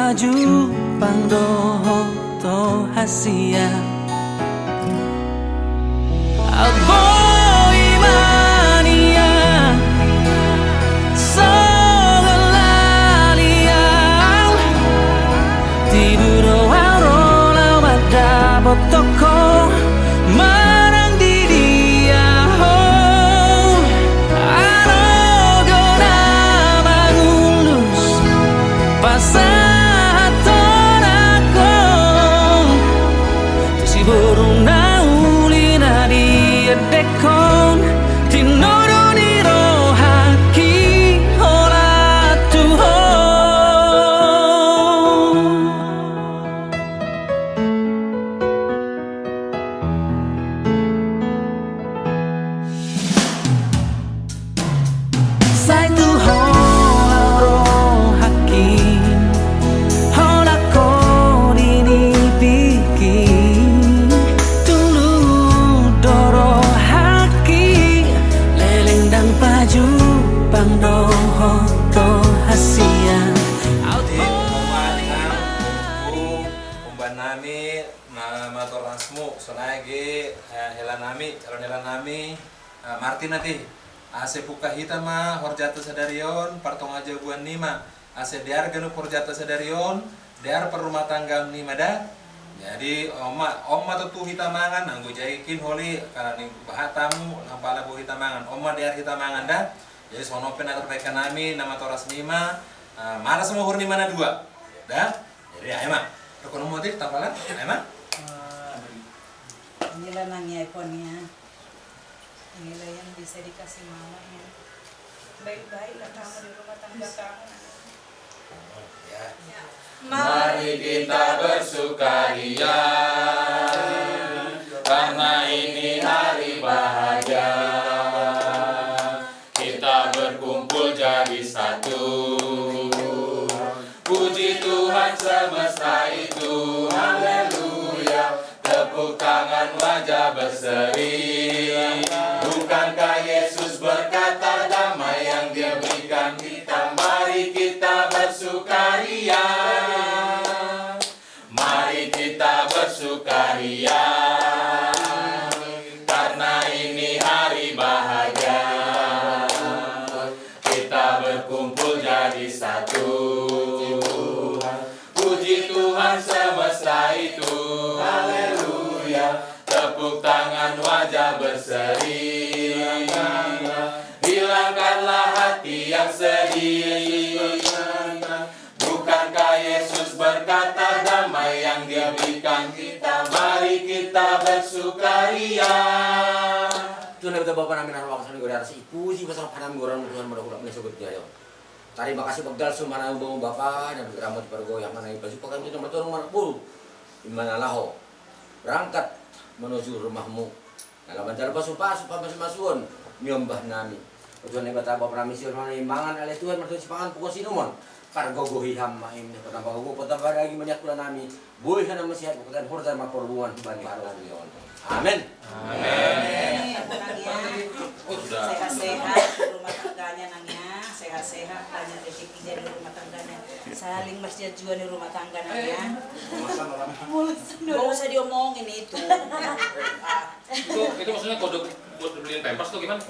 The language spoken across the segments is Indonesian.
paju pangdoho to hasia Aboy mania Sogalalia Tiburo arola wadabo toko Marang di dia ho Anogo na mangulus Pasaton ako Si burung na uli na diedekon Tinoro ni rohaki hola tuho Sai tu hola rohaki Hola ko dinipiki Tulu doro haki Leleng dan paju pangdoho to hasia Umban nami motor transmu sonage helan nami calon helan nami Martin nanti ase puka hita ma horjata sadarion partong aja buan nima ase diar ganu horjata sadarion diar perumah tangga nima dah jadi oma tuh hita mangan anggo jaikin holi karena nih bahatamu nampala bu hita mangan oma diar hita mangan dah jadi sonopen atur peka nami nama toras nima mana semua hur nima na dua dah jadi ayo mah rokon motif tampalan ayo mah Inilah nangnya iPhone-nya. Inilah yang bisa dikasih mama ya. Baik-baiklah kamu di rumah tangga kamu. ya. Mari kita bersukaria karena ini hari bahagia. Kita berkumpul jadi satu. Puji Tuhan semesta itu, haleluya. Tepuk tangan wajah berseri. Bukankah Yesus berkata damai yang Dia berikan kita? Mari kita bersukaria. Mari kita bersukaria karena ini hari bahagia. Kita berkumpul jadi satu. Puji Tuhan semesta itu, haleluya. Tepuk tangan wajah berseri. Hilangkanlah hati yang sedih. Bukankah Yesus berkata damai yang Dia berikan kita? Mari kita bersukaria. Tuhan kita Bapa namin ang wakasan ko dari si puji pasang panam goran Tuhan madakulah menyebut dia. Terima kasih bagdal sumana ubang Bapa dan beramo di pergo yang mana ipasupakan kita matulung manapul di mana laho berangkat menuju rumahmu. Dalam jalan pasupa masuk-masukan miombah nami. Tuhan yang betapa pramisi mana imbangan oleh Tuhan mertu sipangan pukul sinumon. Kargo gohi hamma ini petamba gogo petamba lagi menyakula nami. Boy kana masihat bukan hurta maporbuan bani haruan yon. Amin. Amin. Nangnya Sudah. sehat-sehat di rumah tangganya nangnya. Sehat-sehat banyak rezekinya di rumah tangganya. Saling masjid juga di rumah tangga nangnya. Nggak usah diomongin itu. Itu maksudnya kode buat beliin pampers tuh gimana?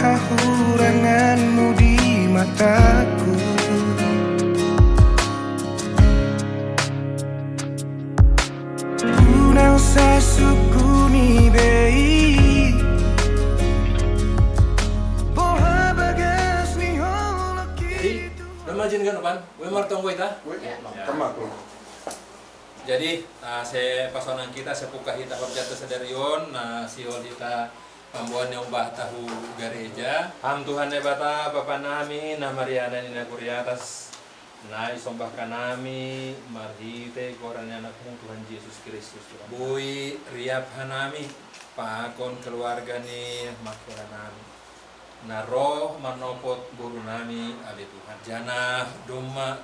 hahuranganmu di mataku. Unang sa sukuni bei Boha bagas ni Jadi, nama jenis gue ta. Termakul. Jadi saya pasonan kita sepuka kita horjata sadarion sihol kita pambuan yang tahu gereja. Ham Tuhan bata Bapa nami na Mariana nina kuriatas na isombahkan nami marhite korannya anakmu Tuhan Yesus Kristus. Bui riap hanami pakon keluarga ni makura nami. Na roh manopot buru nami ali Tuhan. Jana doma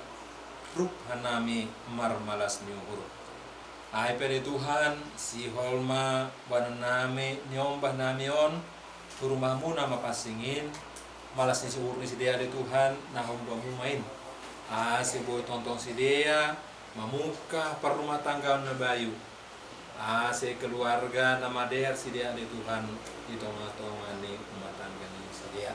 rup hanami marmalas nyuhur. Ay peri Tuhan si holma banan nami nyombah namion rumahmu nama pasingin malas ni suhur ni si dia di Tuhan nahom bamu main. Si boy tonton si dia mamuka per rumah tangga na bayu. Si keluarga nama der si dia di Tuhan ditong-tongan ni rumah tangga ni si dia.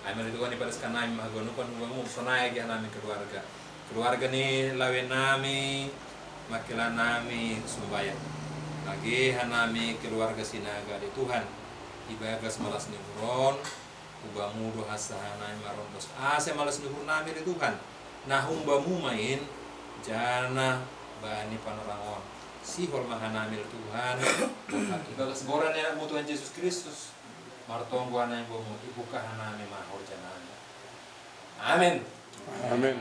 Ay meri Tuhan ipadaskan nami mahagonupan bamu sonai gi nami keluarga ni lawe nami makilan nami sumbayang lagi hanami keluarga sinaga di Tuhan ibagas malas nihuron ubamu doha sahanai marontos ase malas nihur nami di Tuhan nahum bamu main jana bani panorangon si hormahan nami di Tuhan ibagas goran ya mu Tuhan Yesus Kristus martong buana yang bamu ibuka hanami mahor janana amin. Amin.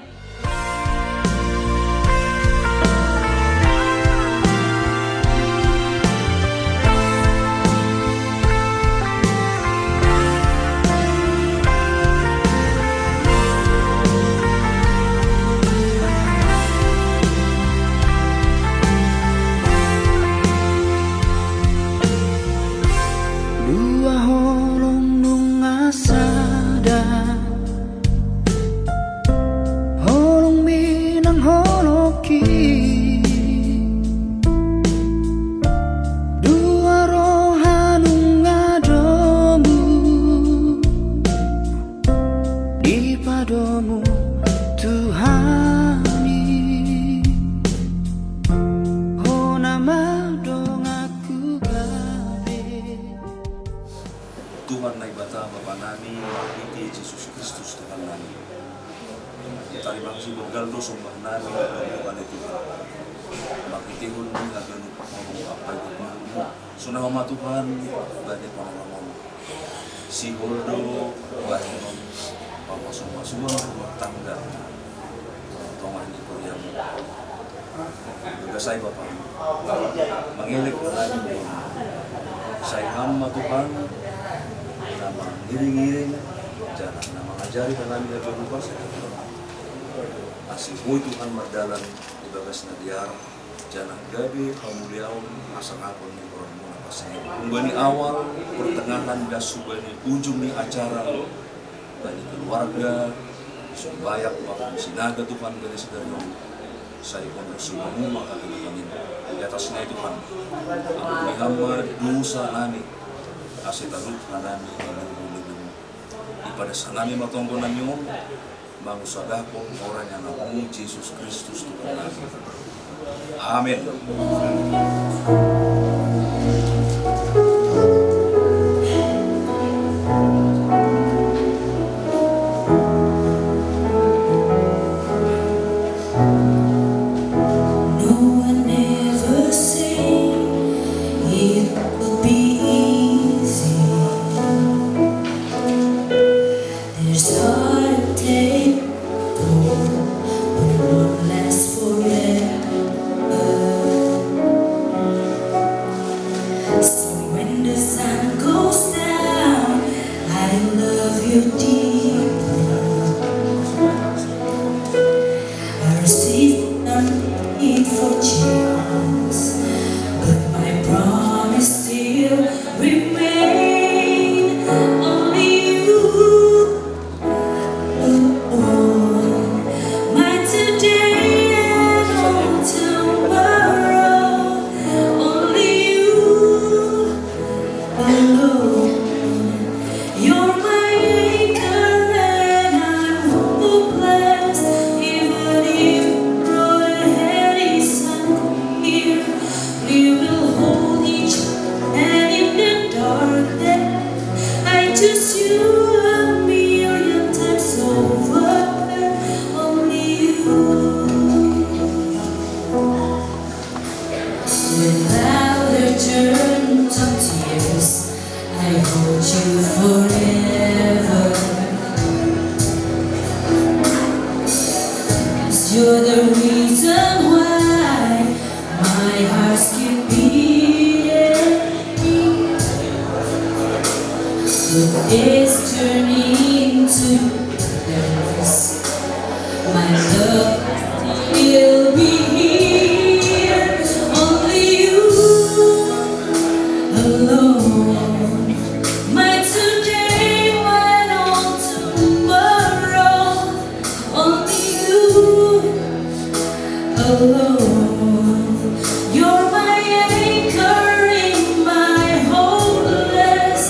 Dua holong nunga sada holong minang holoki dua rohanung adomu di padomu Tuhani oh nama dong aku gabe Tuhan na ibata Bapa nami makiti Yesus Kristus Tuhan nami. Terima kasih bergaldo sumpah nami Tuhan itu. Makiti hul ni aganu ngomong apa itu mo. Sunah ma Tuhan banyak ngomong. Si holdo banyak Papa semua rumah tangga. Tongan di Korea. Juga saya Bapak. Mengilik nami. Saya hamba Tuhan. Nama ngiring-ngiring jangan nama ngajari dan nami lagi berubah asih boy Tuhan mardalan di bagas nadiar jangan gabi kamuliaon asang apon ni orang muna pasang bani awal pertengahan dasu bani ujung ni acara bani keluarga sumbayak waktu sinaga Tuhan bani sedarion saya pun bersubamu maka Tuhan di atasnya Tuhan aku hamba dosa nami asih taruh nami pada sanami matonggo nami mangusagako orang yang namu Yesus Kristus Tuhan nami. Amin. Just you and me a million times over. Only you. I hold you forever. 'Cause you're the reason why my heart's keep beating. The days turning to years. My love will be here. Only you alone. My today, my all tomorrow. Only you alone. You're my anchor in my hopeless.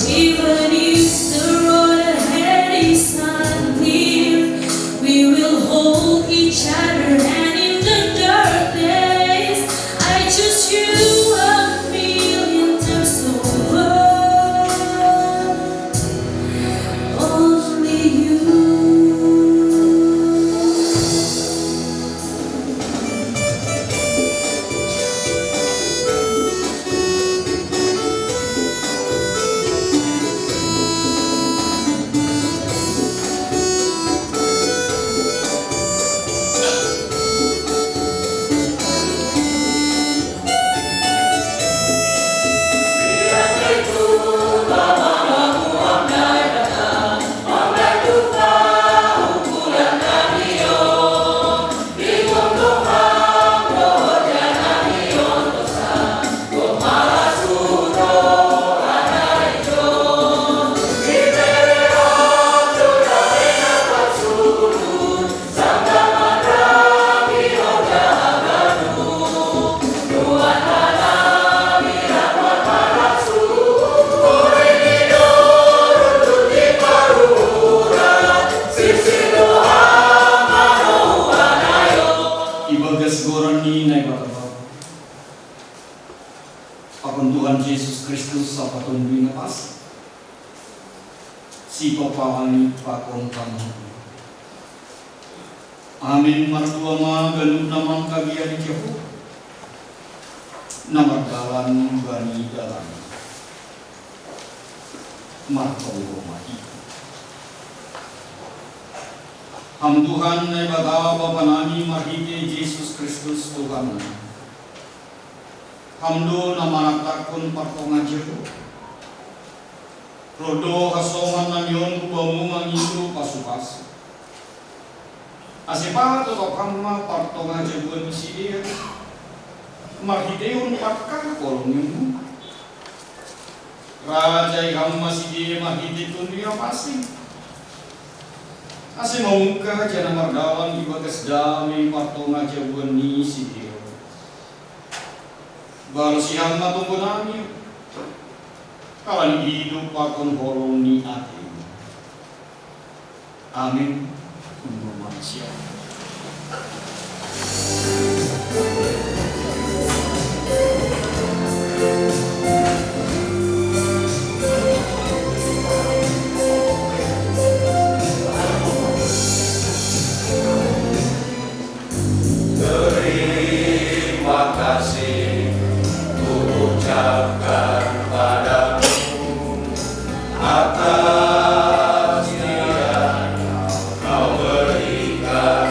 Even if the road ahead is unclear, we will hold each other, and in the darkness, I choose you a million times over. Only you. Ibagas goran ni na ibatabag. Akong Tuhan Yesus Kristus sa patuloy na pas. Si papakani pakong panahon. Amin martua ma ganun naman kagiyan ni Jehovah. Namardalan bani dalam. Markaw mati. Ang Tuhan ay batawa Bapa nami mahiti Yesus Kristus Tuhan. Hamdo na manaktakon partongan Jehovah. Rodo hasongan namyon kubamu mangindo pasupas. Asipa to kapamma partongan Jehovah misiir. Mahiteon patka kolong yung Raja ikam masih mahiti dunia pasti. Asi maungka jana mardawan ibagas dami partonga jabuan ni si Dio. Baru siang matunggu nami. Kawan hidup pakon horong ni ati. Amin. Untuk manusia. Terima kasih ku ucapkan padamu atas dia kau berikan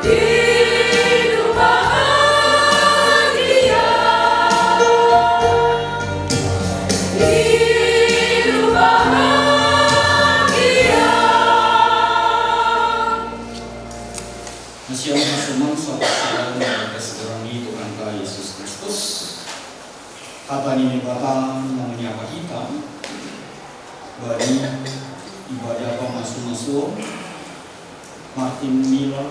hidup bahagia, hidup bahagia. Masya Allah, semua sahabat-sahabat yang segerani Tuhan kita Yesus Kristus. Kata ini Bapak menyapa kita bagi ibadah pemasuk-masuk Martin Miller,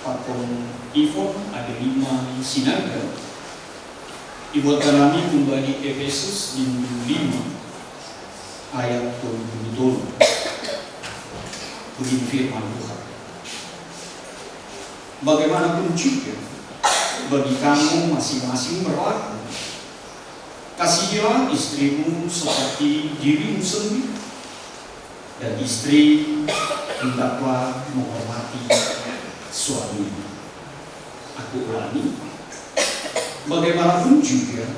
Patron Ivon, ada 5 sinaga. Ibuatkan kami kembali Efesus 5 ayat 27. Begini firman Tuhan. Bagaimanapun juga bagi kamu masing-masing berlaku, kasihilah istrimu seperti dirimu sendiri, dan istri hendaklah menghormati suaminya. Aku ulangi, bagaimanapun juga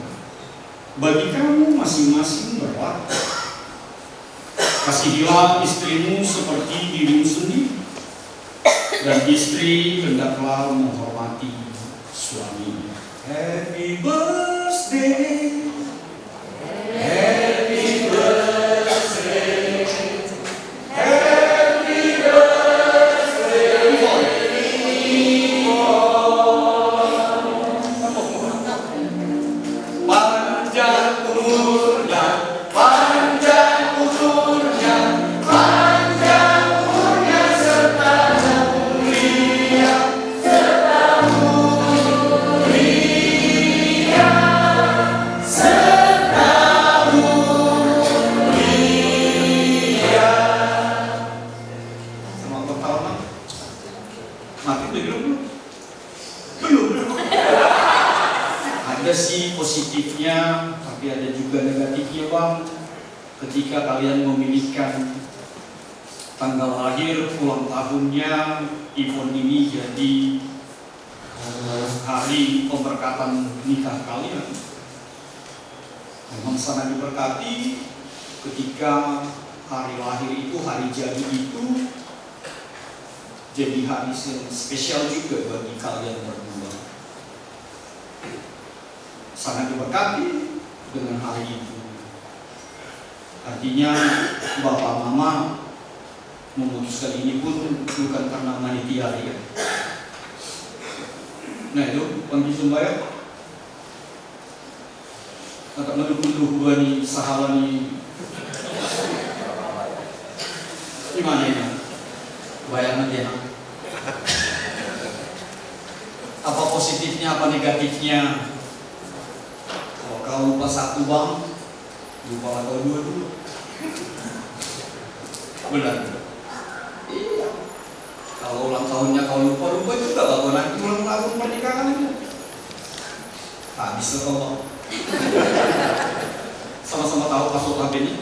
bagi kamu masing-masing berlaku, kasihilah istrimu seperti dirimu sendiri, dan istri hendaklah menghormati suaminya. Happy birthday, happy birthday, happy birthday. Panjang umurnya, panjang umurnya, panjang umurnya serta mulia, serta mulia, serta mulia. Selamat bertahun. Mati belum? Belum. Ada sih positifnya, tapi ada juga negatifnya Bang. Ketika kalian memilihkan tanggal lahir, ulang tahunnya Ivon ini jadi hari pemberkatan nikah kalian. Memang sangat diberkati ketika hari lahir itu, hari jadi itu jadi hari yang spesial juga bagi kalian berdua. Sangat diberkati dengan hari itu. Artinya Bapak Mama memutuskan ini pun bukan karena panitia ya. Nah itu Panti Sumbaya agak mendukung bani sahalani gimana ya? Bayangan dia. Apa positifnya, apa negatifnya? Kalau lupa satu Bang, lupa atau dua dulu. Benar. Iya. Kalau ulang tahunnya kau lupa juga lah. Nanti ulang tahun pernikahan itu habis lah kau. Sama-sama tahu password HP-nya.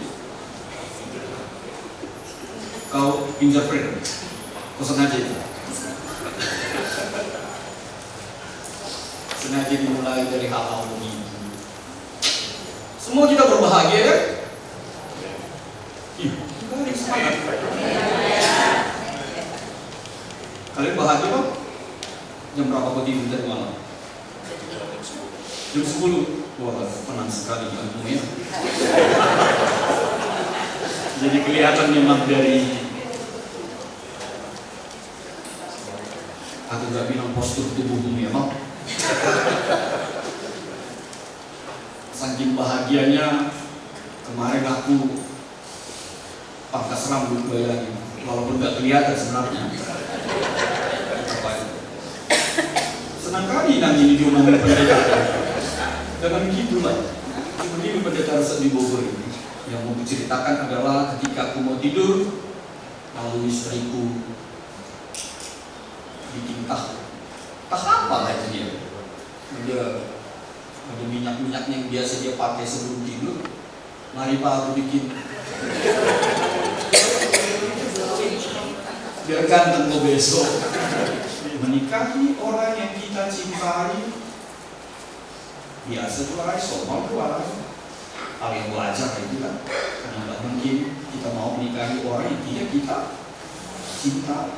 Kau fingerprint, pesan aja itu. Sengaja dimulai dari hal-hal begini. Semua kita berbahagia kan? Iya, baik semangat. Kalian bahagia Bang? Jam berapa kau tidur tadi malam? Jam 10. Wah, tenang sekali jantung ya. Jadi kelihatan memang dari aku gak bilang postur tubuhmu ya Bang. Saking bahagianya kemarin aku pangkas rambut gue lagi, walaupun gak kelihatan sebenarnya. Senang kali nanti diomongin pendeta. Jangan gitu lah. Begini pendeta resep di Bogor ini. Yang mau diceritakan adalah ketika aku mau tidur, lalu istriku bikin tah apa kayak dia? Dia ada minyak-minyak yang biasa dia pakai sebelum tidur. Mari Pak aku bikin. Biar ganteng kok besok. Menikahi orang yang kita cintai biasa tuh orang sombong tuh orang hal yang wajar kayak gitu kan. Karena nggak mungkin kita mau menikahi orang yang tidak kita cinta.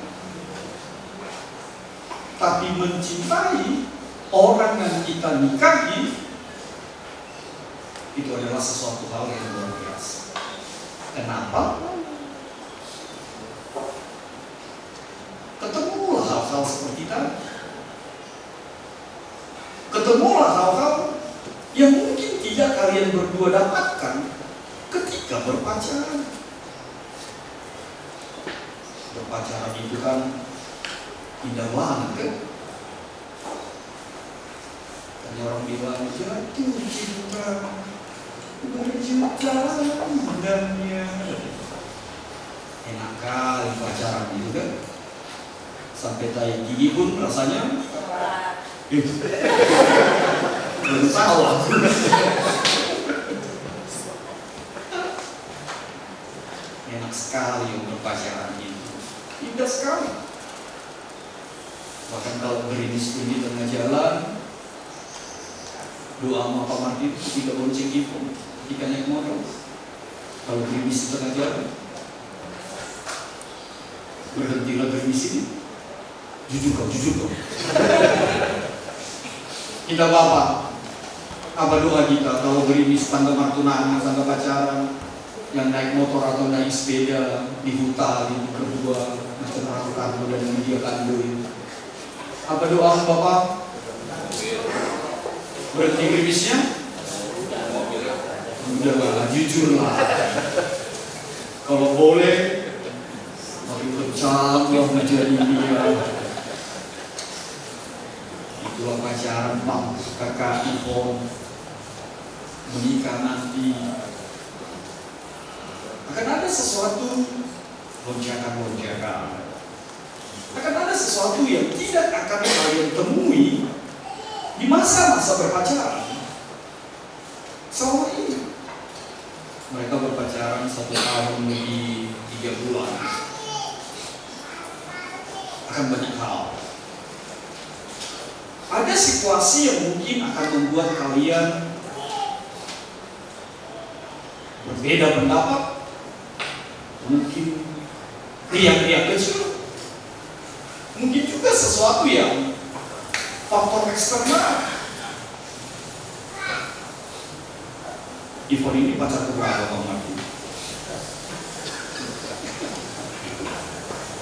tapi mencintai orang yang kita nikahi, itu adalah sesuatu hal yang luar biasa. Kenapa? Ketemulah hal-hal seperti tadi. Ketemulah hal-hal yang mungkin tidak kalian berdua dapatkan ketika berpacaran. Berpacaran itu kan indah banget kan? Tadi orang bilang jatuh cinta berjuta indahnya. Enak kali pacaran itu kan? Sampai tahi gigi pun rasanya belum tahu aku. Enak sekali yang berpacaran itu, indah sekali. Bahkan kalau gerimis di tengah jalan, doa sama Pak Martin tidak bonceng iPhone ketika naik motor. Kalau gerimis di tengah jalan, berhentilah gerimis ini. Jujur kau. Kita bapak, apa doa kita kalau gerimis tangga martunangan, tangga pacaran, yang naik motor atau naik sepeda di hutan itu berdua macam Ratu Karno dan Media Kando itu. Apa doa bapak? Berhenti gerimisnya? Udahlah, jujurlah. Kalau boleh, mari bercanda menjadi dia. Itulah pacaran bang, kakak Ipon menikah nanti akan ada sesuatu lonjakan, akan ada sesuatu yang tidak akan kalian temui di masa-masa berpacaran. Selama ini mereka berpacaran 1 tahun lebih 3 bulan, akan banyak hal. Ada situasi yang mungkin akan membuat kalian berbeda pendapat, mungkin riak-riak kecil, mungkin juga sesuatu yang faktor eksternal. Ivon ini pacar keberapa Bang Martin?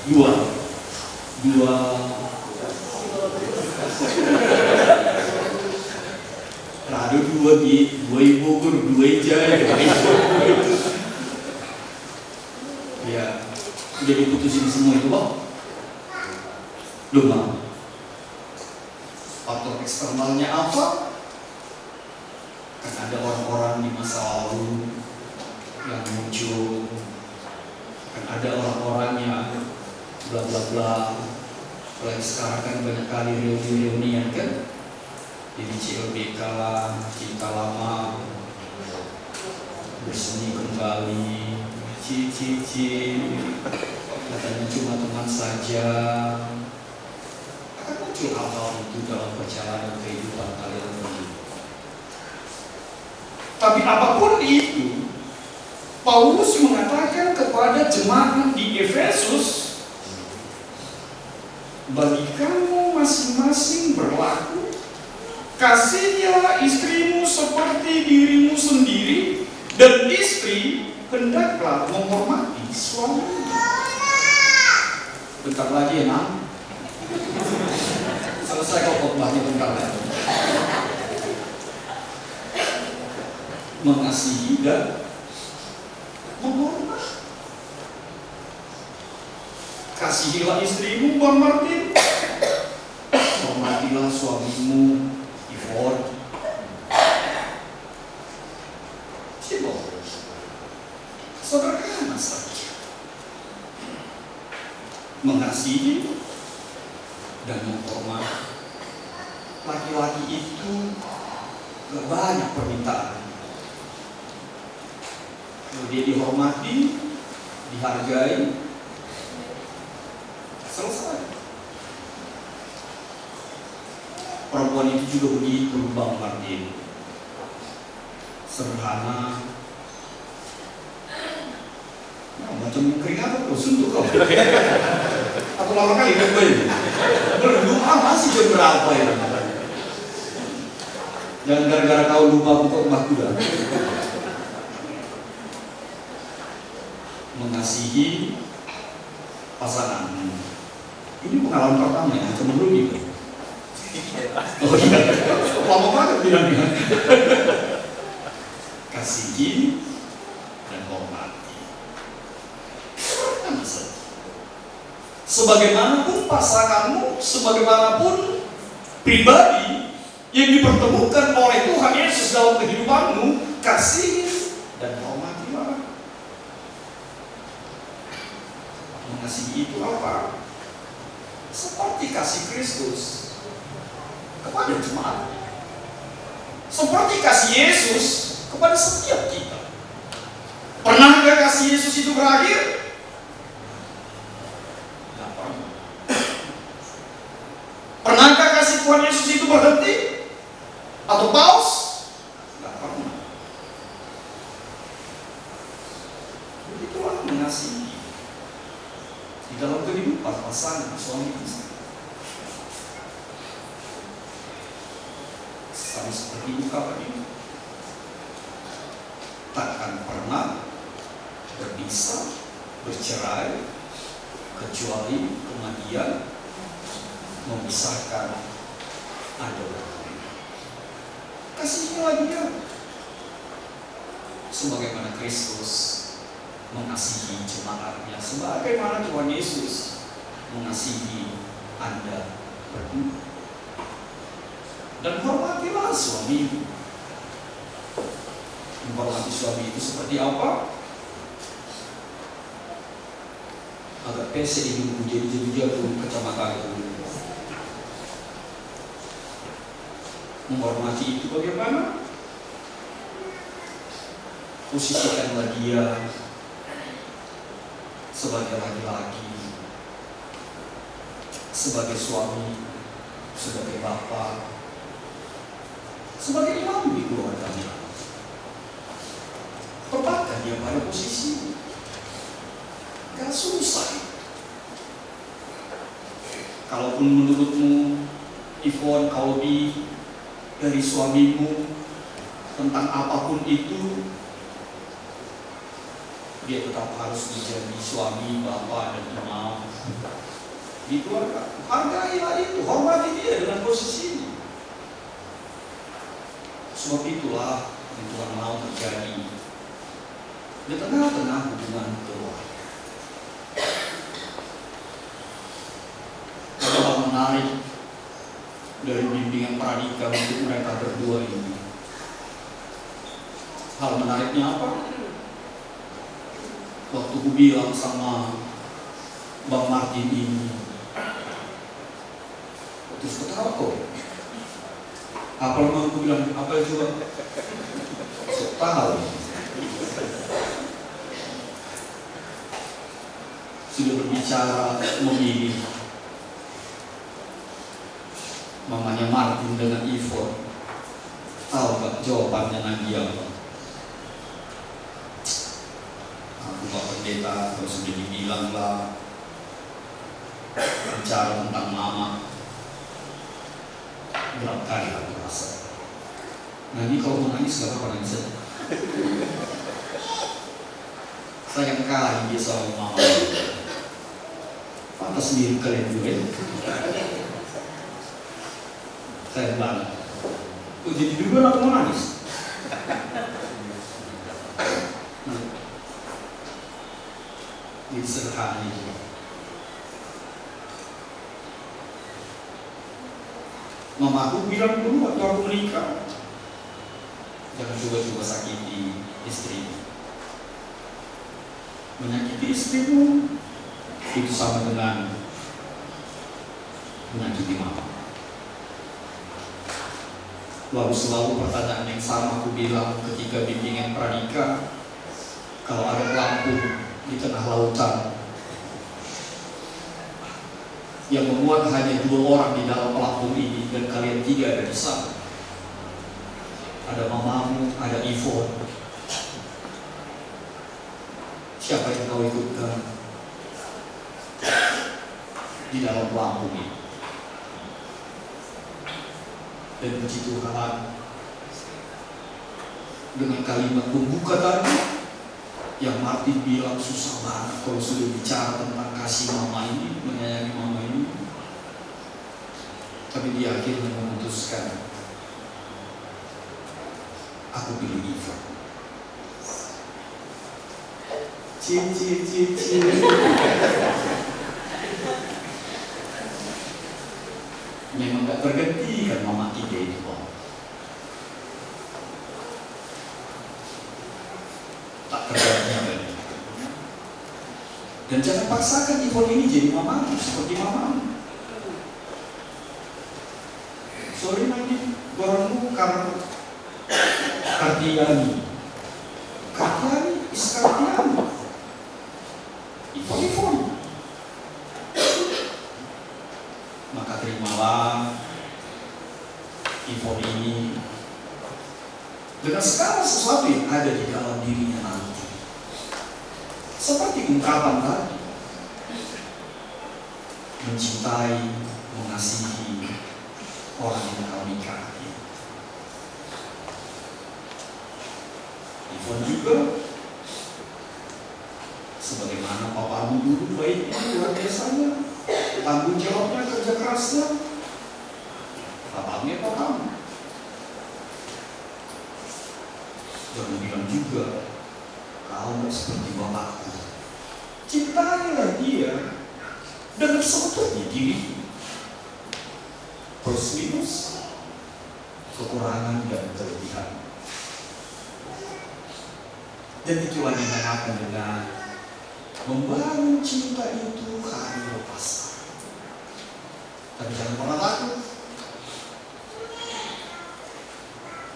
2 Rado 2 ibu guru 2 jaya ya udah diputusin semua itu Bang. Belum Bang. Faktor eksternalnya apa? Kan ada orang-orang di masa lalu yang muncul, kan ada orang-orang yang bla bla bla. Kalau sekarang kan banyak kali reuni-reunian kan, jadi CLBK lah, cinta lama bersemi kembali, cici katanya cuma teman saja. Akan muncul hal-hal itu dalam perjalanan kehidupan kalian berdua. Tapi apapun itu, Paulus mengatakan kepada jemaat di Efesus, bagi kamu masing-masing berlaku, kasihilah istrimu seperti dirimu sendiri, dan istri hendaklah menghormati suaminya. Bentar lagi ya Nam, selesai kok khotbahnya bentar lagi. Mengasihi dan menghormati. Kasihilah istrimu Bang Martin, hormatilah suamimu Ivon. Coba sederhana saja, mengasihi dan menghormati. Laki-laki itu gak banyak permintaan. Kalau dia dihormati, dihargai, selesai. Perempuan itu juga begitu Bang Martin, sederhana. Nah, macam keringat atau suntuk kau? Atau lama kali berdoa berapa ya? Jangan gara-gara kau lupa buka rumah kuda. Mengasihi pasangan. Ini pengalaman pertama ya, cuma belum gitu. Oh iya, lama banget bilangnya. Kasihi dan hormati. Sebagaimanapun pasanganmu, sebagaimanapun pribadi yang dipertemukan oleh Tuhan Yesus dalam kehidupanmu, kasihi dan hormatilah. Mengasihi itu apa? Seperti kasih Kristus kepada jemaat, seperti kasih Yesus kepada setiap kita. Pernahkah kasih Yesus itu berakhir? Tidak pernah. Pernahkah kasih Tuhan Yesus itu berhenti atau pause? Tidak pernah. Begitulah mengasihi di dalam kehidupan pasangan suami istri. Sama seperti ungkapan ini, takkan pernah berpisah, bercerai, kecuali kematian memisahkan Anda berdua. Kasihnya dia, sebagaimana Kristus mengasihi jemaatnya, sebagaimana Tuhan Yesus mengasihi Anda berdua. Dan hormatilah suami. Menghormati suami itu seperti apa? Agak pesek hidupku jadi jatuh kacamata itu. Menghormati itu bagaimana? Posisikanlah dia sebagai laki-laki, sebagai suami, sebagai bapak, sebagai imam di keluarganya. Tempatkan dia pada posisi. Gak susah. Kalaupun menurutmu Ivon, Kaubi dari suamimu tentang apapun itu, dia tetap harus menjadi suami, bapak, dan imam di keluarga. Hargailah itu, hormati dia dengan posisi ini. Sebab itulah yang Tuhan mau terjadi di tengah-tengah hubungan keluarga. Adalah menarik dari bimbingan Pradika untuk mereka berdua ini. Hal menariknya apa? Waktu ku bilang sama Bang Martin ini, terus ketawa kok. Apa yang aku bilang? Apa juga? Tahu. Sudah berbicara memilih mamanya Martin dengan Ivon. Tahu gak jawabannya nanti apa? Aku Pak Pendeta, kalau sudah dibilang lah bicara tentang mama. Berapa kali aku rasa. Nah ini kalau mau nangis gak apa-apa nangis aja. Sayang kali dia sama mama. Pantas sendiri kalian juga ya. Sayang banget. Oh jadi duluan aku mau nangis. Jadi sederhana itu. Mama aku bilang dulu waktu aku menikah, jangan coba-coba sakiti istri. Menyakiti istrimu itu sama dengan menyakiti mama. Lalu selalu pertanyaan yang sama aku bilang ketika bimbingan Pradika, kalau ada pelampung di tengah lautan yang memuat hanya 2 orang di dalam pelampung ini dan kalian 3 ada di sana. Ada mamamu, ada Ivon. Siapa yang kau ikutkan di dalam pelampung ini? Dan puji Tuhan, dengan kalimat pembuka tadi yang Martin bilang susah banget kalau sudah bicara tentang kasih mama ini, menyayangi mama ini. Tapi dia akhirnya memutuskan, aku pilih Ivan. Cie. Memang gak tergantikan mama kita ini, Pak. Tak tergantikan. Dan jangan paksakan Ivon ini jadi mamamu, seperti mamamu. Sorry lagi, orangmu karena Kartiani is Kartiani. Ivon. Maka terimalah Ivon ini dengan segala sesuatu yang ada di dalam dirinya nanti. Seperti ungkapan tadi, mencintai, mengasihi orang yang kau nikahi. Ivon juga sebagaimana papamu dulu baiknya, luar biasanya, tanggung jawabnya, kerja kerasnya. Papamu papamu. Jangan bilang juga, kau seperti bapakku. Cintailah dia dengan seutuhnya diri. Plus minus, kekurangan dan kelebihan. Dan itulah yang akan dengan membangun cinta itu hari lepas. Tapi jangan pernah takut.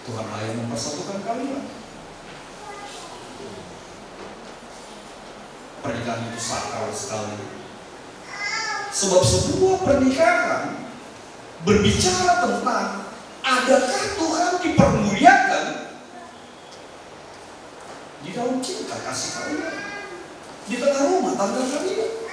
Tuhan lah yang mempersatukan kalian. Pernikahan itu sakral sekali. Sebab sebuah pernikahan berbicara tentang adakah Tuhan dipermuliakan di dalam cinta kasih kalian, di tengah rumah tangga kalian.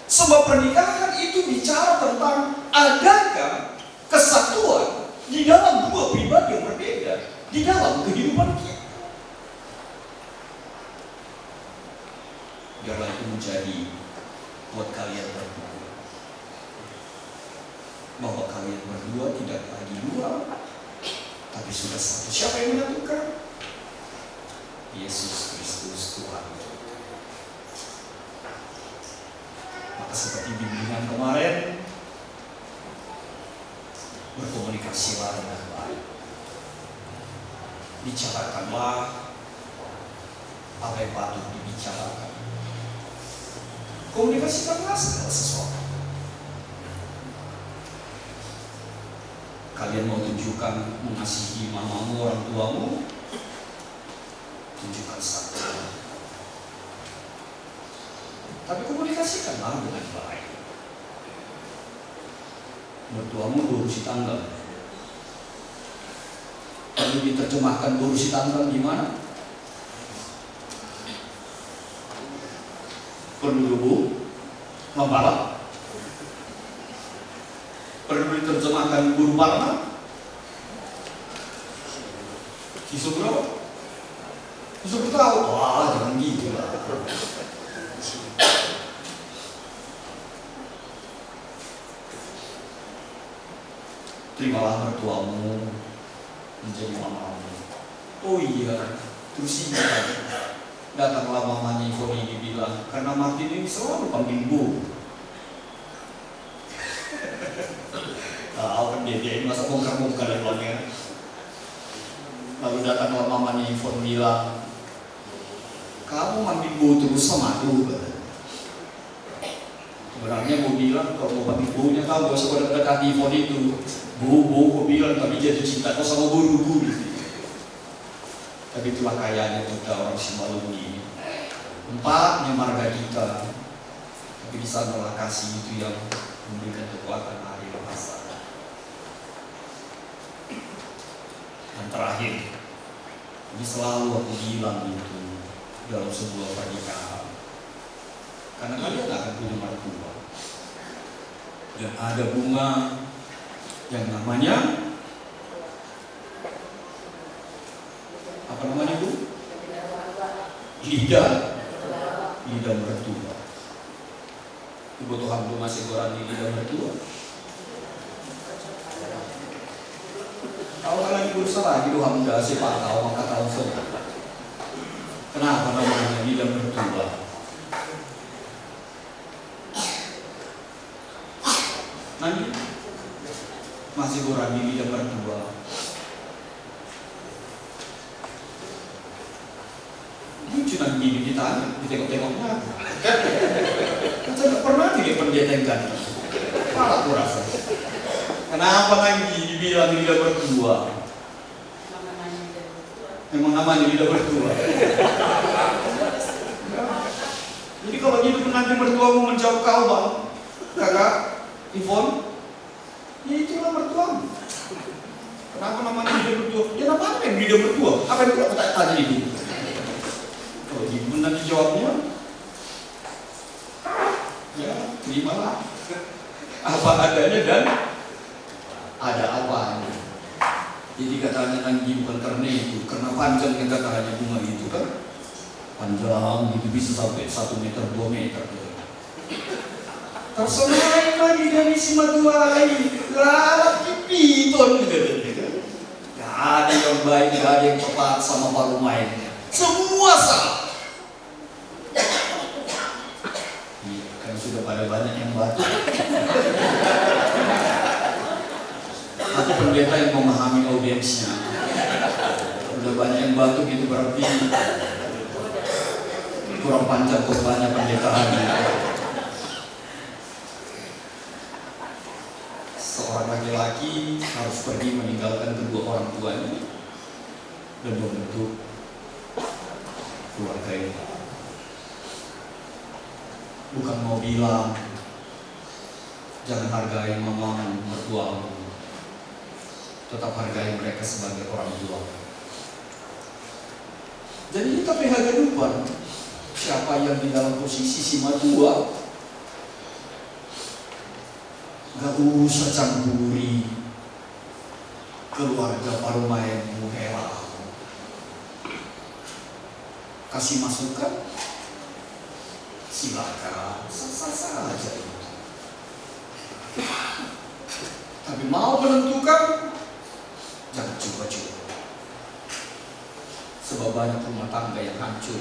Sebab pernikahan itu bicara tentang adakah kesatuan di dalam dua pribadi yang berbeda di dalam kehidupan kita. Biarlah itu menjadi buat kalian berdua, bahwa kalian berdua tidak lagi dua, tapi sudah satu. Siapa yang menyatukan? Yesus Kristus Tuhan. Maka seperti bimbingan kemarin, berkomunikasilah dengan baik. Bicarakanlah apa yang patut dibicarakan. Komunikasikanlah segala sesuatu. Kalian mau tunjukkan mengasihi mamamu, orang tuamu, tunjukkan saja. Tapi komunikasikanlah dengan baik. Mertuamu berurusi tanggal. Perlu diterjemahkan berurusi tanggal gimana? Perlu dulu membalap. Perlu diterjemahkan buru parna. Isu berapa? Isu tahu. Wah, jangan gitu lah. Terimalah mertuamu menjadi mamamu. Oh iya, terus ini datanglah mamanya Ivon ini bilang, karena Martin ini selalu panggil Bu. Tahu kan dia ini masa bongkar-bongkar Ivonnya. Lalu datanglah mamanya Ivon bilang, kamu manggil Bu terus sama aku. Sebenarnya Bu bilang kalau mau panggil Bu-nya tahu gak usah dekat Ivon itu. Bu, aku bilang tapi jatuh cinta kau sama guru gitu. Tapi itulah kayanya kita orang Simalungun. Empatnya marga kita, tapi di sanalah kasih itu yang memberikan kekuatan hari lepas. Dan terakhir, ini selalu aku bilang itu dalam sebuah pernikahan, karena kalian akan punya mertua dan ada bunga yang namanya apa namanya Bu? Lidah mertua. Ibu Tuhan belum masih gorani lidah mertua. Kalau lagi berusaha lagi Tuhan udah si Pak tahu maka tahu semua. Kenapa namanya lidah mertua? Nanti masih gorani lidah mertua. Lucu nanti gini ditanya, ditengok-tengoknya. Kan saya nggak pernah tidak pendeta yang ganti. Malah aku rasa. Kenapa lagi dibilang lidah mertua? Memang namanya lidah mertua. Jadi kalau gitu nanti mertua mau menjawab kau bang, kakak, Ivon, ya itulah mertuamu. Kenapa namanya lidah mertua? Ya namanya yang lidah mertua. Apa yang aku tanya itu? Kalau ibu nanti jawabnya, ya terimalah apa adanya dan ada apanya. Jadi katanya Anggi bukan karena itu, karena panjangnya katanya bunga itu kan panjang itu bisa sampai 1 meter 2 meter. Tersenai lagi dari si Matuai, lalap piton gitu. Gak ada yang baik, gak ada yang cepat sama baru mainnya. Semua salah. Iya, kan sudah pada banyak yang baca. Aku pendeta yang memahami audiensnya. Udah banyak yang batuk itu berarti kurang panjang khotbahnya pendetaannya. Seorang laki-laki harus pergi meninggalkan kedua orang tuanya dan membentuk keluarga ini. Bukan mau bilang jangan hargai mamamu, mertuamu, tetap hargai mereka sebagai orang tua. Jadi kita PHG lupa siapa yang di dalam posisi si mertua. Gak usah campuri keluarga parumainmu, Hera. Kasih masukan, silakan, sah-sah aja. Tapi mau menentukan, jangan coba-coba. Sebab banyak rumah tangga yang hancur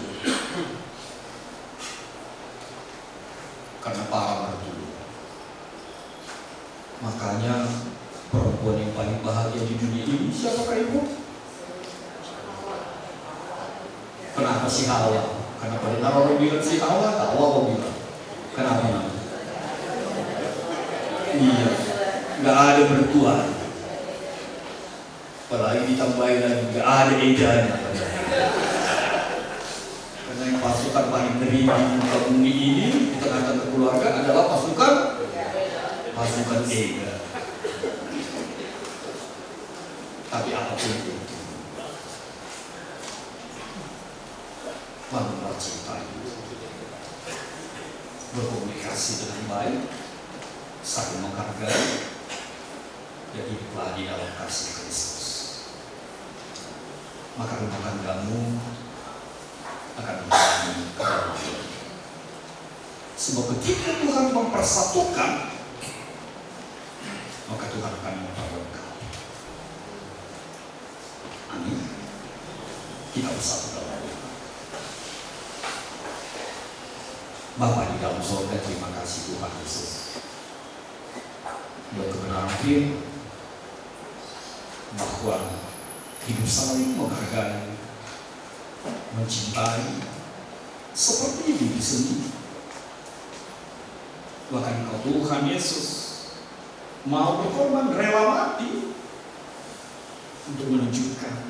karena para mertua. Makanya perempuan yang paling bahagia di dunia ini siapakah ibu? Kenapa si Hawa? Karena pada orang bilang si Hawa, Hawa bilang. Kenapa namanya? Iya, nggak ada mertua. Apalagi ditambahin lagi, nggak ada edanya. Karena yang pasukan paling ngeri di muka bumi ini di tengah-tengah keluarga adalah pasukan Ega. Tapi apapun itu, bangunlah cinta itu, berkomunikasi dengan baik, saling menghargai, dan hiduplah di dalam kasih Kristus. Maka rumah tanggamu akan mengalami kebahagiaan. Sebab ketika Tuhan mempersatukan, maka Tuhan akan memperlengkapi. Amin. Kita bersatu dalam doa. Bapa di dalam surga, terima kasih Tuhan Yesus buat kebenaran firman bahwa hidup saling menghargai, mencintai seperti diri sendiri. Bahkan Engkau Tuhan Yesus mau berkorban, rela mati untuk menunjukkan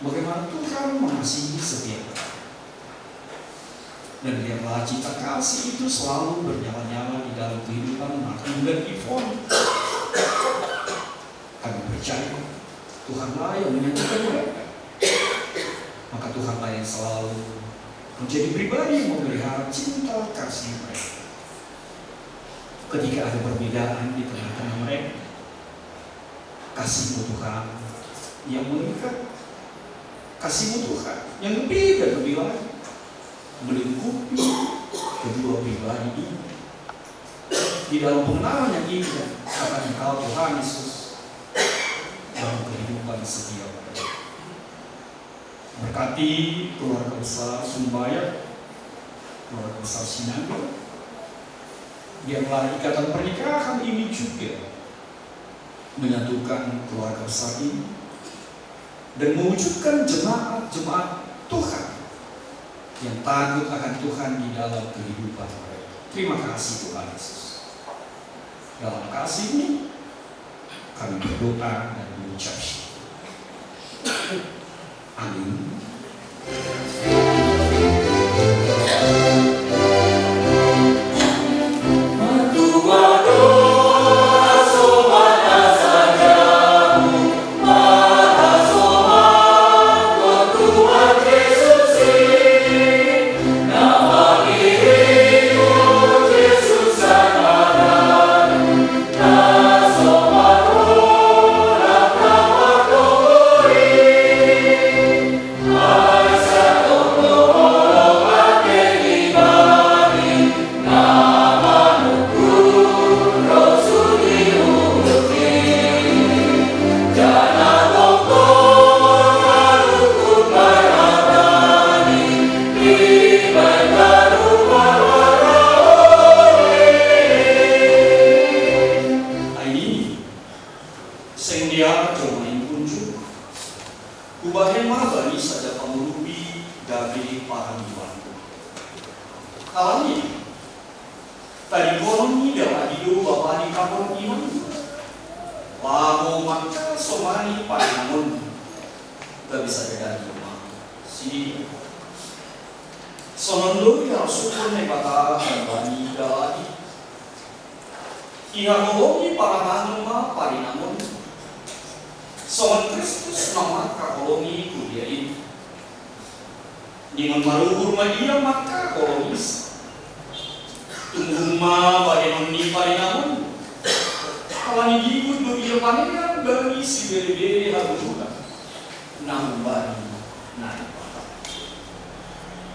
bagaimana Tuhan mengasihi setiap orang. Dan biarlah cita kasih itu selalu bernyala-nyala di dalam kehidupan Martin dan Ivon. Kami percaya Tuhanlah yang menyatukan mereka. Maka Tuhanlah yang selalu menjadi pribadi yang memelihara cinta kasih mereka. Ketika ada perbedaan di tengah-tengah mereka, kasih Tuhan yang mengikat, kasih Tuhan yang lebih dan lebih lagi melingkupi kedua pribadi ini di dalam pengenalan yang indah akan Engkau Tuhan Yesus dalam kehidupan setiap mereka. Berkati keluarga besar Sumbaya, keluarga besar Sinangga, biarlah ikatan pernikahan ini juga menyatukan keluarga besar ini dan mewujudkan jemaat-jemaat Tuhan yang takut akan Tuhan di dalam kehidupan mereka. Terima kasih Tuhan Yesus. Dalam kasih ini kami berdoa dan mengucap syukur. Amin.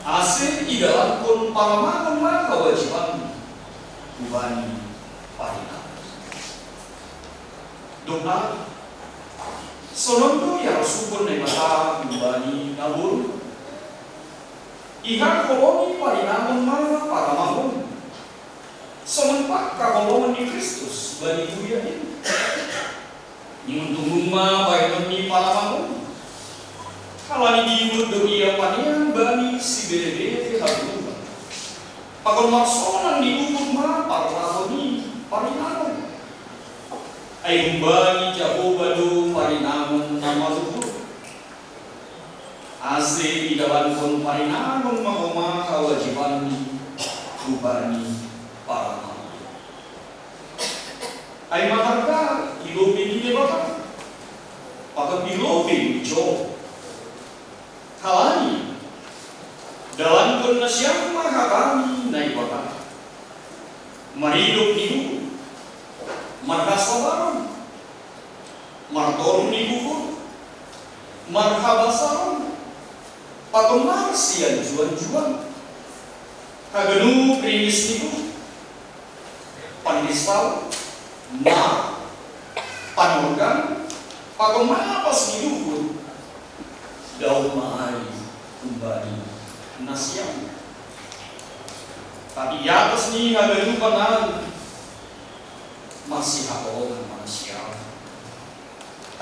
Asir di dalam pun paramangun maka kewajiban kubani parina. Doa sonondo yang sukun nemata kubani nabur. Iha koloni parinamun maka paramangun. Sonempak kakoloni di Kristus bani kuya ini. Nyuntung rumah baik ni paramangun. Kalau ini diurut dia panian bani si bebe habu. Pakon maksonan diurut mah parlahoni parinamun. Ayun bani jago badu parinamun nama luhur. Ase di dalam pun parinamun mahoma kewajiban kubani parinamun. Ayun maharga ilobin ini bakal. Pakon ilobin jauh. Halani dalam pun nasyam mahakami naibatan maridup nihu marhasabaran martorum nihu marhabasaran patomasian juan-juan kagenu primis nihu pandistal ma panurgan patomapas nihu daun mahal kembali nasyam. Tapi ya atas ni ngagalu panan masih ako manusia.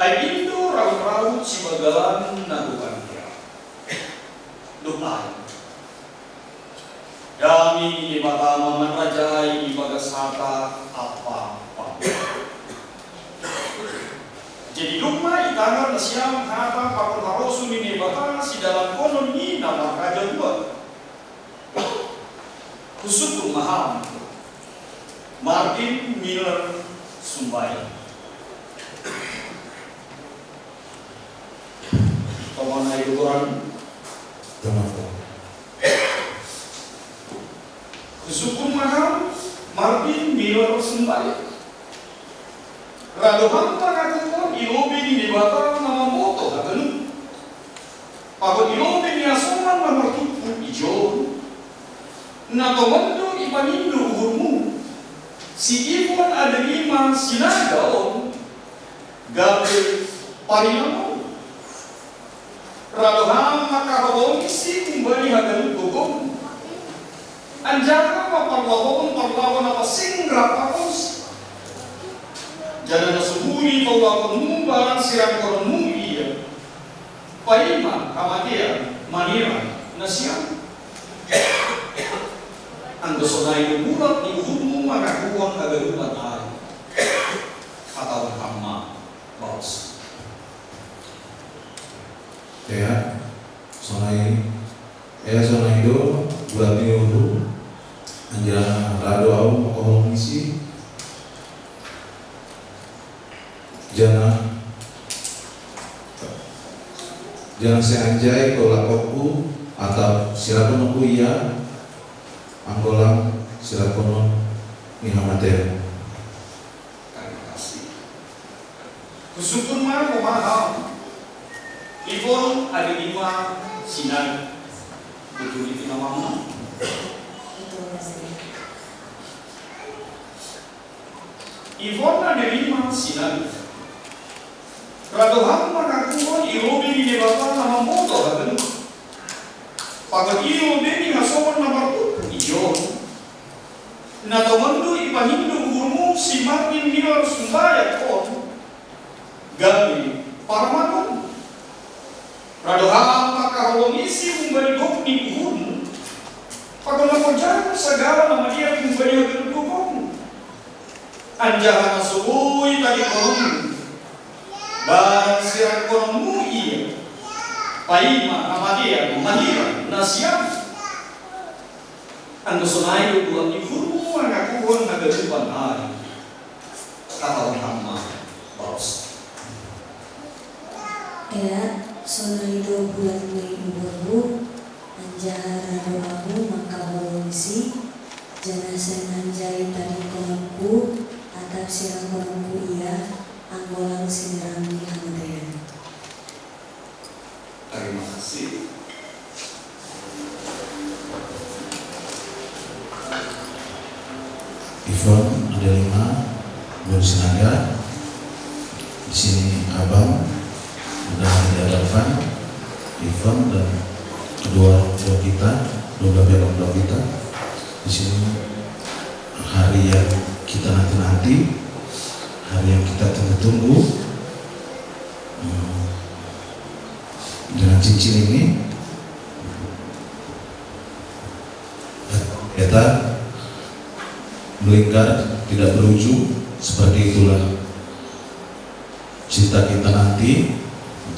Ay indo raw-raw si bagalan nagukan dia. Doa. Dami ini mata maman rajai ibagasata apa. Jadi rumah itangan nasyam hata pakon harosu ini bata si dalam konon ini nama raja dua. Kusuk maham Martin Miller Sumbaya. Pemana itu Quran. Kusuk maham Martin Miller Sumbaya. Radohan tak aku ilobe ni nebata nama moto hatanu. Pagod ilobe ni asoman mamartupu ijon. Natomando ipanindo uhurmu. Si Ivon ada 5 sinagaon. Gabe parinamo. Radoham makahobong isi kumbali hagalu gogong. Anjaka maparlawon parlawan apa singra pakos. Jangan nasuhuri paulawon barang sirang koron iya. Paima kamatia manira nasiam. Ando sonai bulat ni uhurmu makakuang agaluman ay. Katawan hama baos. Ya, sonai do buat minggu anjana rado au makohong isi jana seanjai kolakoku atau sirakono iya anggolang sirakono mihamatera. Terima kasih. Kusukun mah pemaham. Ivon ada 5 sinar. Betul itu namamu? Betul rasanya. Ivon ada 5 sinar. Radoham makakuan ilobe ni nebata nama moto hatanu. Pagod ilobe ni hasoman namartupu ijon. Natomando ipahindo uhurmu si Martin Miller Sundaya kon. Gabi paramaton. Radoham makahawang isi kumbali gokni uhurmu. Pagod napojan segala nama dia kumbali hagalu gogong. Anjahan nasubuhi tadi korum. Barang sirang koronmu iya. Paima amadia manira nasiam. Ando sonai bulan ihurmu angakuhon hagalupan ay. Katawan hama baos. Ya, sonaido bulan Mei ibumu anjara doamu maka bolongsi jenazah nanjai tadi kolomku atap sirang kolomku iya anggolang sinirami hamadean. Terima kasih. Ivon ada 5 bersinaga. Di sini abang udah dihadapkan Ivon dan kedua kita, kedua belah kita. Di sini hari yang kita nanti, hari yang kita tunggu-tunggu. Dengan cincin ini kita melingkar tidak berujung, seperti itulah cinta kita nanti.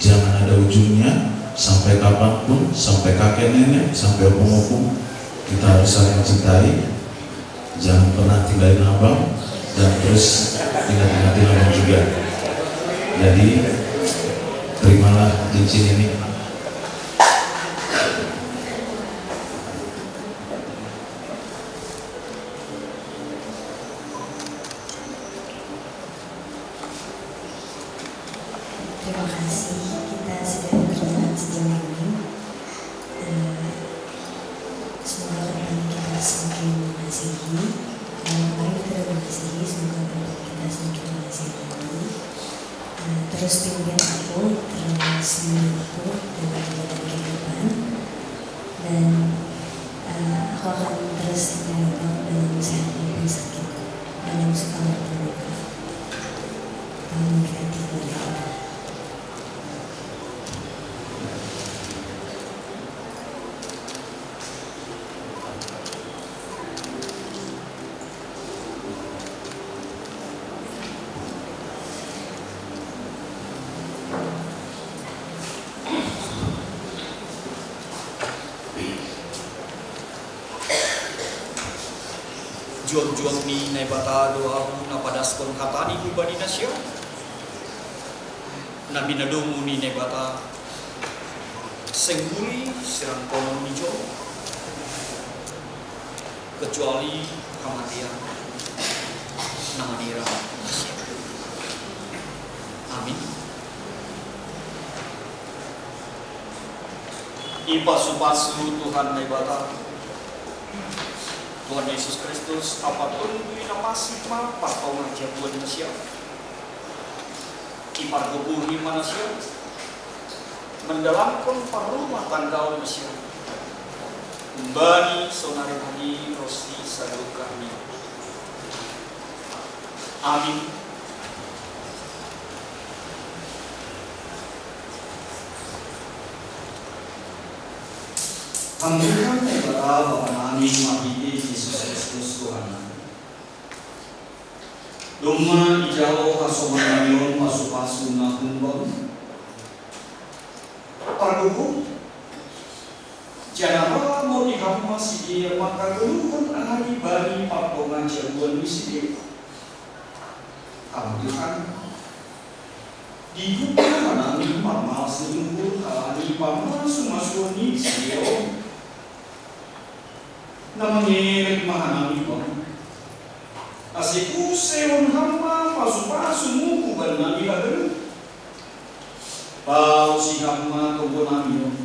Jangan ada ujungnya, sampai kapanpun, sampai kakek nenek, sampai opung-opung kita harus saling mencintai. Jangan pernah tinggalin abang dan terus ingat-ingatin abang juga. Jadi terimalah cincin ini. Terima kasih kita sudah berjalan sejauh ini. Semoga kedepan kita semakin mengasihi. Kemarin kita sudah mengasihi, semoga kedepan kita semakin mengasihi lagi. Terus pimpin aku, terus menemani aku dalam kegiatan kehidupan. Dan aku akan terus menyokong dalam sehat maupun sakit, dalam suka maupun duka. Tuhan memberkati keluarga kita. Juang-juang ni nebata doamu napadaskon katani pribadi nasya. Nabi nadomu ni nebata sengguli sirang kono nijo. Kecuali kematian nama dira nasya. Amin. Ipasu-pasu Tuhan Nebata, Tuhan Yesus Kristus, apapun ina masih mapa kau menjabuan manusia. Ipar kebuhi manusia, mendalamkan parumah tangga manusia. Mbani sonari hadi rosi sadukani. Amin. Hamdulillah kepada Bapa kami mengabdi Yesus Kristus Tuhan. Doma ijalo kasomananion pasu-pasu nakumbang. Parduku jangan mau dihamba si dia maka geluhun hari bari patongan jagoan si dia. Hamdulillah dibuka mana ni mama selingkuh hari mama sumasuni si dia. Namanya mahanami bang. Asiku seon hamba pasu-pasu muku bernabi hadir. Pau si hamba tunggu nami.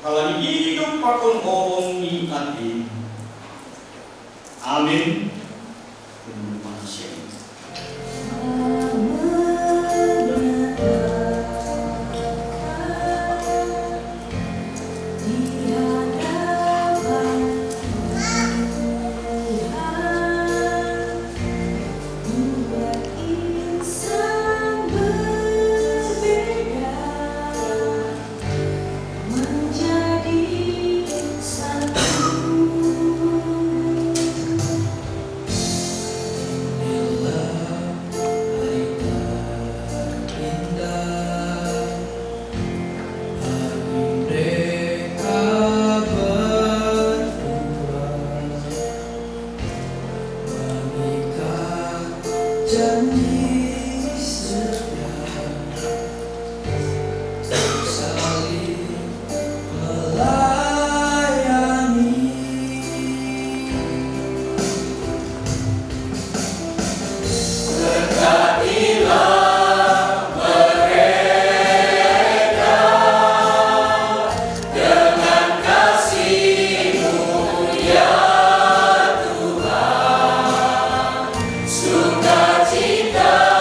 Kalau hidup pakon orang ni nanti. Amin. Manusia. Sukacita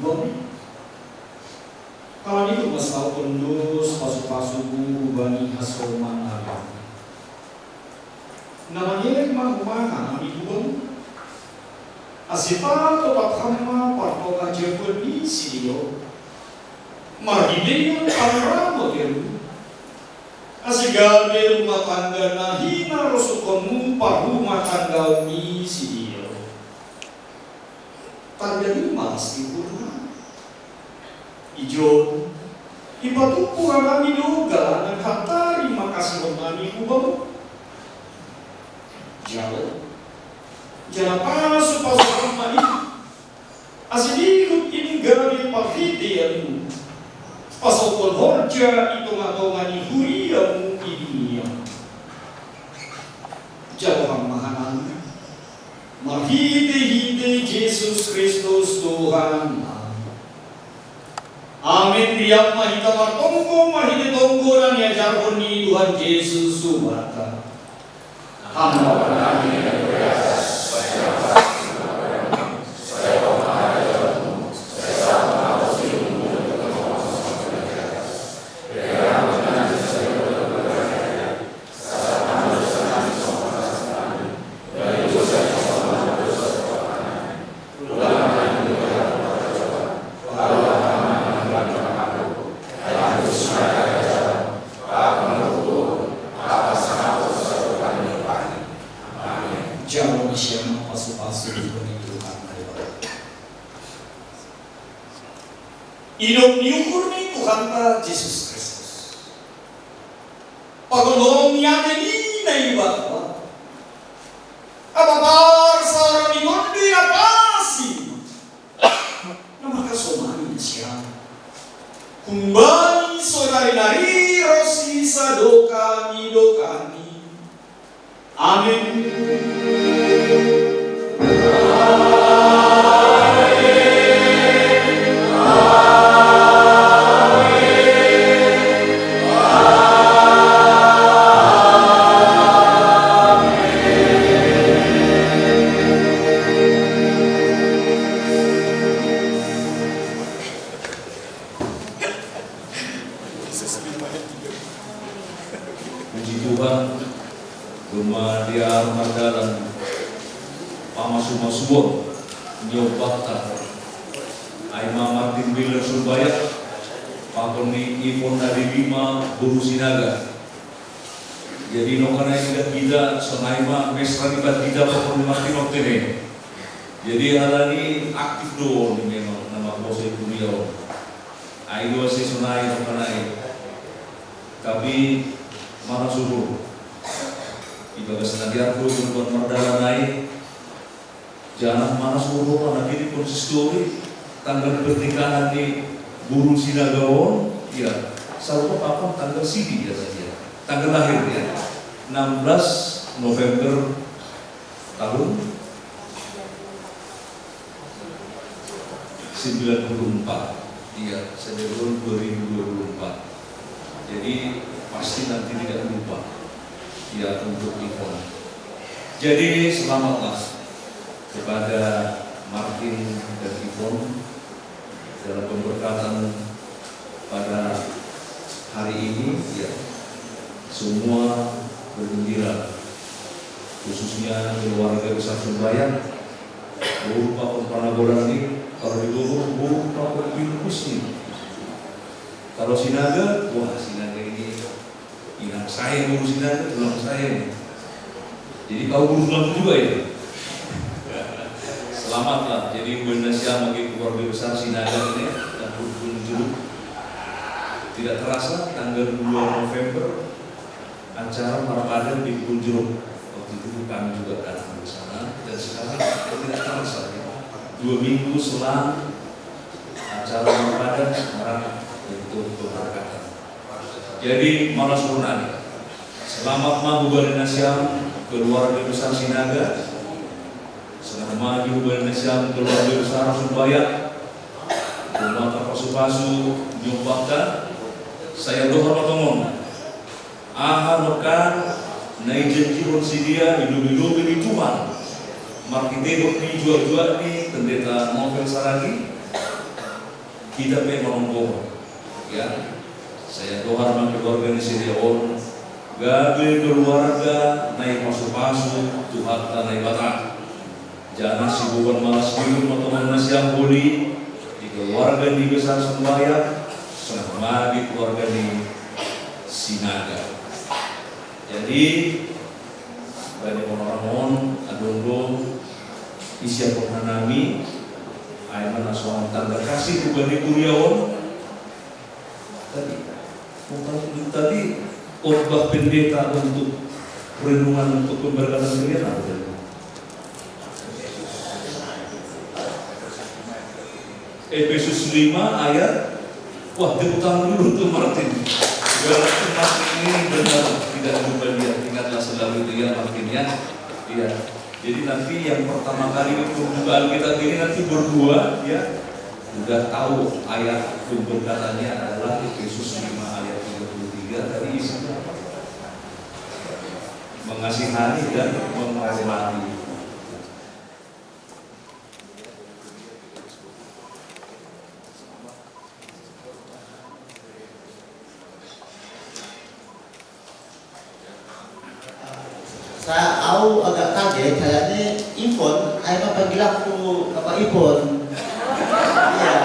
hubang. Kalau itu masalah kondus pasu-pasu bani hasoman alam. Namanya mana di hubang. Asipa tobat hama partoka jepun di sidio. Margidenya panramo delu. Asigabe rumah tangga nahina rosukomu par rumah tangga ni sidio. Tanda lima sempurna. Ijon, ibatuku kami doga dan hatari makasih memani hubang. Jauh, jangan panas pasal mani. Asidikut ini gari pahiti yang pasal kolhorja itu atau mani huriamu ini. Jauh mahanan. Mahide Yesus Kristus Tuhan. Amin. Riak mahita martongko mahide tongko dan yajar ni Tuhan Yesus Subhata. Amin. Hidup diukur ni Tuhan ta Yesus Kristus. Pagulong niya ni na iba. Ababar sa ni gondi na pasi. Na makasomani siya. Kumbani saudari-nari rosi sa dokani. Amin. Puji Tuhan, Gema Diar Mardalan, Pamasuma-suma, Nyobakta, Aima Martin Wheeler Surabaya, Pakoni Ivon dari Lima, Buru Sinaga. Jadi nokana tidak kita, Sonaima Mesra Ibat kita Pakoni Martin Oktene. Jadi hari ini aktif doang nih nama bosnya beliau. Ayo si Sonai nokana tapi mana subuh ibadah senadiar pun berbuat merdalan naik jangan mana subuh anak ini konsistori tanggal pernikahan di Buru Sinagawon ya selalu apa tanggal sini ya saja tanggal lahir ya 16 November tahun 94 iya sebelum 2024 jadi pasti nanti tidak lupa ya untuk Ivon. Jadi selamatlah kepada Martin dan Ivon dalam pemberkatan pada hari ini ya semua bergembira khususnya keluarga besar Surabaya berupa Panagoran ini kalau di Bogor berupa Pilkus nih. Kalau Sinaga, wah Sinaga ini inang saya Guru Sinaga, tulang saya. Jadi kau Guru tulang juga ya. Selamatlah. Jadi Indonesia bagi keluarga besar Sinaga ini dan berkunjung. Tidak terasa tanggal 2 November acara Marapadan di Kunjuruk. Waktu itu kami juga datang ke sana dan sekarang tidak terasa. Ya. 2 minggu selang acara Marapadan sekarang untuk keberkatan. Jadi malas purnani. Selamat Mahubali Nasyam keluarga besar Sinaga. Selamat Mahubali Nasyam keluarga besar Surabaya. Rumah Pasu-Pasu Nyumbakta. Saya doa ngomong. Aha mekan nai janji sidia hidup ini Tuhan. Markite dok ni jual-jual ni pendeta Novel Saragi. kita memang ya. Saya doa sama organisasi on gagal keluarga naik masuk Tuhan tanah ibadah. Jangan sibukan malas minum atau manas yang buli di keluarga di besar sembahyang sama di keluarga di sinaga. Jadi banyak orang adondong isi penganami ayman asuhan tanda kasih bukan di kuriawan tadi khotbah pendeta untuk perlindungan untuk pemberkatan kalian apa? Efesus 5 ayat wah tepuk tangan dulu tuh Martin. Berarti Martin ini benar tidak lupa dia, ingatlah selalu dia Martinnya. Iya. Jadi nanti yang pertama kali pembukaan kita ini nanti berdua ya sudah tahu ayat pemberkatannya adalah Efesus 5 ayat 33 tadi isinya mengasihani dan menghormati. Saya agak kaget, kayaknya Ipon, ayah panggil aku Bapak Ipon. Iya.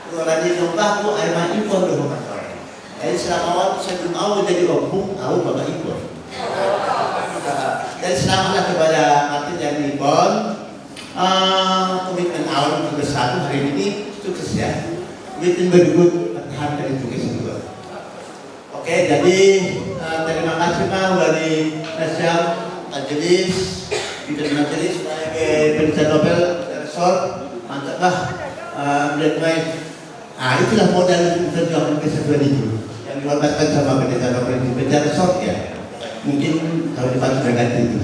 Kalau lagi domba aku ayah Ipon dulu kantor. Jadi selama waktu saya belum mau jadi opung, tahu Bapak Ipon. Dan selamatlah kepada Martin dan Ipon. Komitmen awal untuk bersatu hari ini sukses ya. Komitmen berdua bertahan dari tugas juga. Oke, jadi terima kasih Pak dari Nasyam Majelis Bidang Majelis sebagai penelitian Nobel Resor mantap lah itulah modal perjuangan kesatuan itu yang dihormatkan sama penelitian Nobel itu penelitian Resor ya mungkin kalau dibantu dengan itu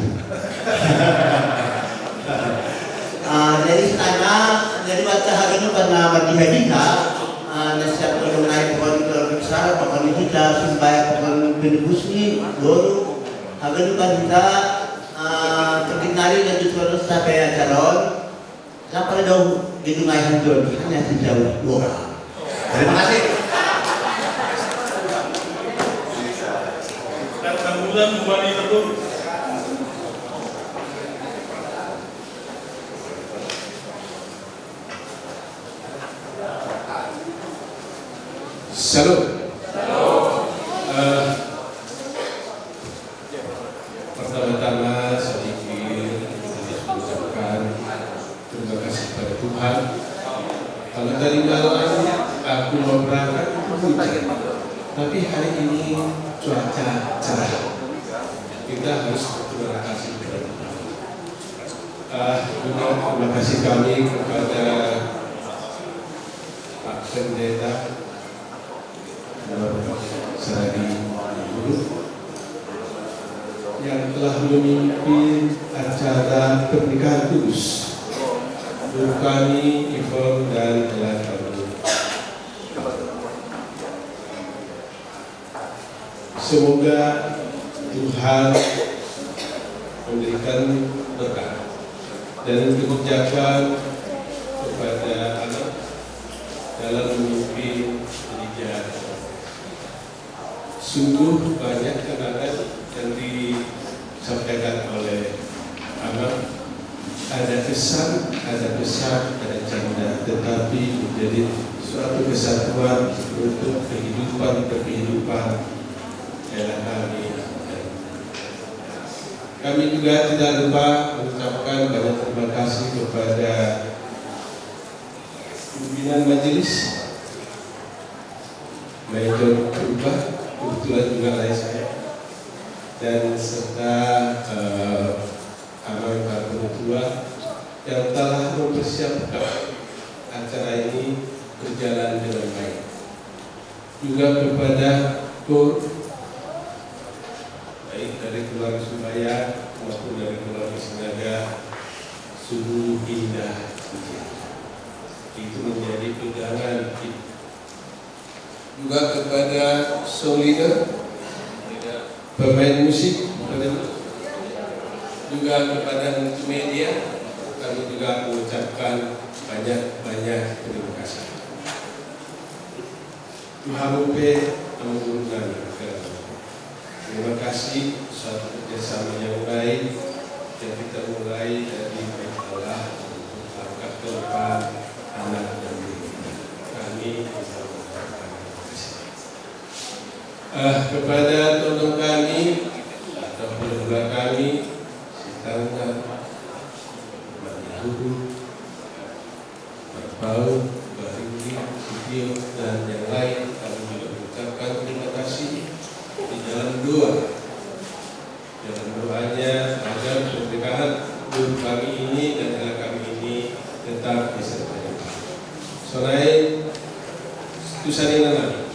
jadi selama jadi baca hari ini pada Madihadika Nasyam mengenai pokoknya besar pokoknya kita supaya pokoknya penebus ini baru agar kita terkenali dan juga sampai calon sampai jauh di Dungai Hanjol hanya sejauh 2 orang. Terima kasih. Dan bulan kembali betul. Salam. Pertama-tama sedikit mengucapkan terima kasih pada Tuhan. Kalau tadi malam aku mau berangkat hujan, tapi hari ini cuaca cerah. Kita harus terima kasih kepada Tuhan. Juga terima kasih kami kepada Pak Pendeta Saragi Guru yang telah memimpin acara pernikahan kudus untuk kami, Ipon dan Ella Kamu. Semoga Tuhan memberikan berkat dan kebijakan kepada anak dalam memimpin gereja. Sungguh banyak kenangan yang disampaikan oleh anak, ada kesan, ada besar, ada canda, tetapi menjadi suatu kesatuan untuk kehidupan dalam kami. Kami juga tidak lupa mengucapkan banyak terima kasih kepada pimpinan majelis, Major Ubah, kebetulan juga ayah saya, dan serta amal para penutua yang telah mempersiapkan acara ini berjalan dengan baik. Juga kepada KUR, baik dari keluarga Surabaya maupun dari keluarga Sinaga, sungguh indah. Itu menjadi pegangan kita. Juga kepada song leader, pemain musik, juga kepada media, kami juga mengucapkan banyak terima kasih. Mahamupe Amgurungan. Terima kasih suatu kerjasama yang baik yang kita mulai dari baik Allah untuk angkat ke depan anak dan cucu kami. Kepada tolong kami atau pendahulu kami, Sitangga, Guru, Bau, Bariki, Sitio, dan yang lain, kami juga mengucapkan terima kasih di dalam doanya agar pernikahan guru kami ini dan anak kami ini tetap disertai. Sonai Tusaninana,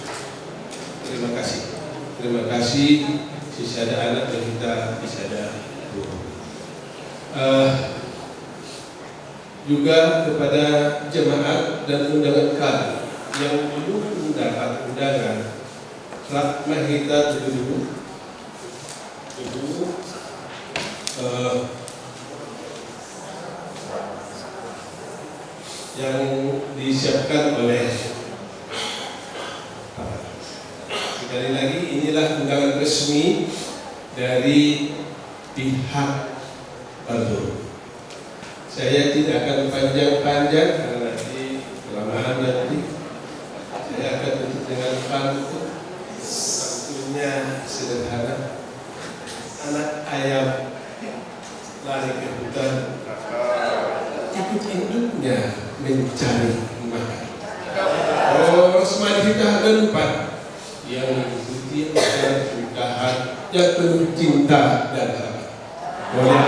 terima kasih sisa ada anak dan kita bisa ada guru. Juga kepada jemaat dan undangan kami yang belum mendapat undangan, rahmat kita dulu yang disiapkan oleh sekali lagi inilah undangan resmi dari pihak Baldo. Saya tidak akan panjang-panjang karena nanti kelamaan nanti. Saya akan tutup dengan pantun. Pantunnya sederhana. Anak ayam lari ke hutan, tapi induknya mencari makan. Oh, semua kita ada 4 yang mengikuti pernikahan yang penuh cinta dan harapan. Boleh,